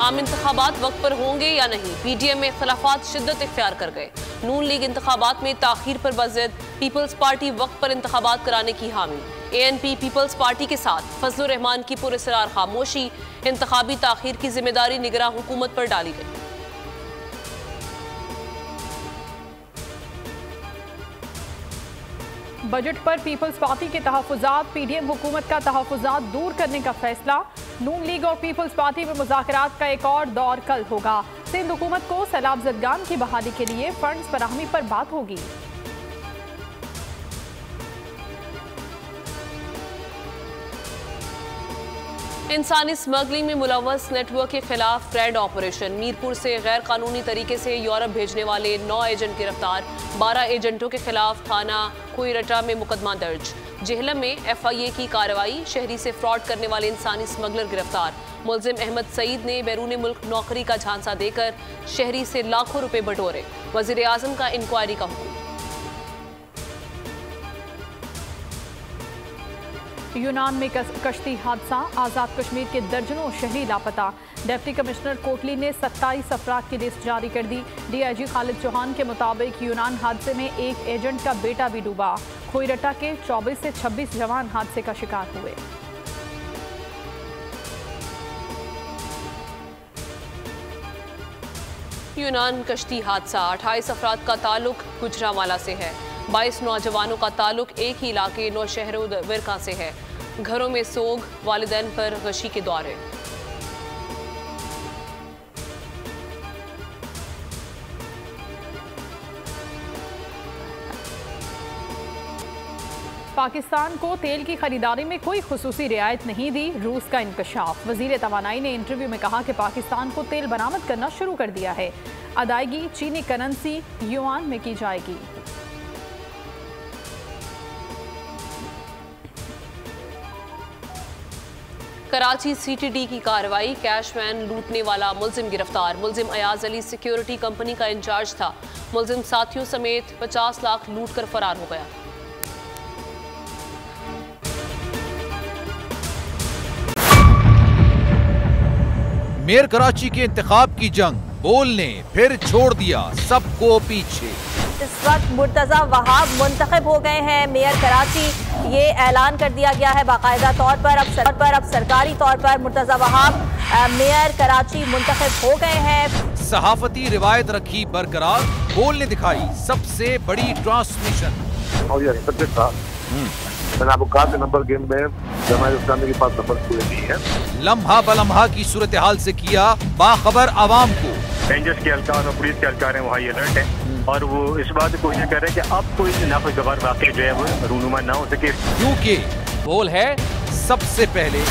आम इंतखाबात वक्त पर होंगे या नहीं, पीडीएम में इख्तलाफात शिद्दत इख्तियार कर गए। नून लीग इंतखाबात में ताखीर पर बज़िद, पीपल्स पार्टी वक्त पर इंतखाबात कराने की हामी। एएनपी पीपल्स पार्टी के साथ फजलुर रहमान की पुरअसरार खामोशी, इंतखाबी ताखीर की जिम्मेदारी निगरां हुकूमत पर डाली गई। बजट पर पीपल्स पार्टी के तहफ़्फ़ुज़ात, पीडीएम हुकूमत का तहफ़्फ़ुज़ात दूर करने का फैसला। नून लीग और पीपल्स पार्टी में मुज़ाकरात का एक और दौर कल होगा। सिंध हुकूमत को सैलाब ज़दगान की बहाली के लिए फंड्स फराहमी पर बात होगी। इंसानी स्मगलिंग में मुलव्वस नेटवर्क के खिलाफ ग्रैंड ऑपरेशन। मीरपुर से गैर कानूनी तरीके से यूरोप भेजने वाले 9 एजेंट गिरफ्तार। 12 एजेंटों के खिलाफ थाना कोईरटा में मुकदमा दर्ज। जेहलम में FIA की कार्रवाई। शहरी से फ्रॉड करने वाले इंसानी स्मगलर गिरफ्तार। मुलजिम अहमद सईद ने बैरून मुल्क नौकरी का झांसा देकर शहरी से लाखों रुपए बटोरे। वजीर आजम का इंक्वायरी का हुक्म। यूनान में कश्ती हादसा, आज़ाद कश्मीर के दर्जनों शहरी लापता। डिप्टी कमिश्नर कोटली ने 27 अफराद की लिस्ट जारी कर दी। DIG खालिद चौहान के मुताबिक यूनान हादसे में एक एजेंट का बेटा भी डूबा। खोईरटा के 24 से 26 जवान हादसे का शिकार हुए। यूनान कश्ती हादसा, 28 अफराद का ताल्लुक गुजरांवाला से है। 22 नौजवानों का ताल्लुक एक ही इलाके नौशहरों विरका से है। घरों में सोग, वालिदैन पर गशी के दौरे। पाकिस्तान को तेल की खरीदारी में कोई खुसूसी रियायत नहीं दी, रूस का इंकशाफ। वजीर तवानाई ने इंटरव्यू में कहा कि पाकिस्तान को तेल बरामद करना शुरू कर दिया है। अदायगी चीनी करेंसी युआन में की जाएगी। कराची CTD की कार्रवाई। कैश वैन लूटने वाला मुलजिम गिरफ्तार। मुलजिम अयाज अली सिक्योरिटी कंपनी का इंचार्ज था। मुलजिम साथियों समेत 50 लाख लूट कर फरार हो गया। मेयर कराची के इंतखाब की जंग, बोल ने फिर छोड़ दिया सबको पीछे। इस वक्त मुर्तजा वहाब मुंतखब हो गए हैं मेयर कराची। ये ऐलान कर दिया गया है बाकायदा तौर पर। अब सरकारी तौर पर मुर्तजा वहाब मेयर कराची मुंतखब हो गए हैं। सहाफती रिवायत रखी बरकरार, बोल ने दिखाई सबसे बड़ी ट्रांसमिशन। और ये सब्जेक्ट था, मैंने आपको कहा नंबर गेम में जमात इस्लामी के पास नंबर पूरे नहीं है। लम्हा बलम्हा की सूरत हाल से किया बाखबर आवाम को। रेंजर्स के एहलकार और पुलिस के एहलकार हैं, वहाँ अलर्ट है और वो इस बात की कोशिश कर रहे हैं कि अब कोई नाखुशगवार वाक़या जो है वो रूनुमा ना हो सके, क्योंकि बोल है सबसे पहले।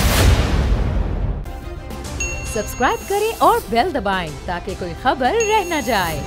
सब्सक्राइब करें और बेल दबाएं ताकि कोई खबर रह न जाए।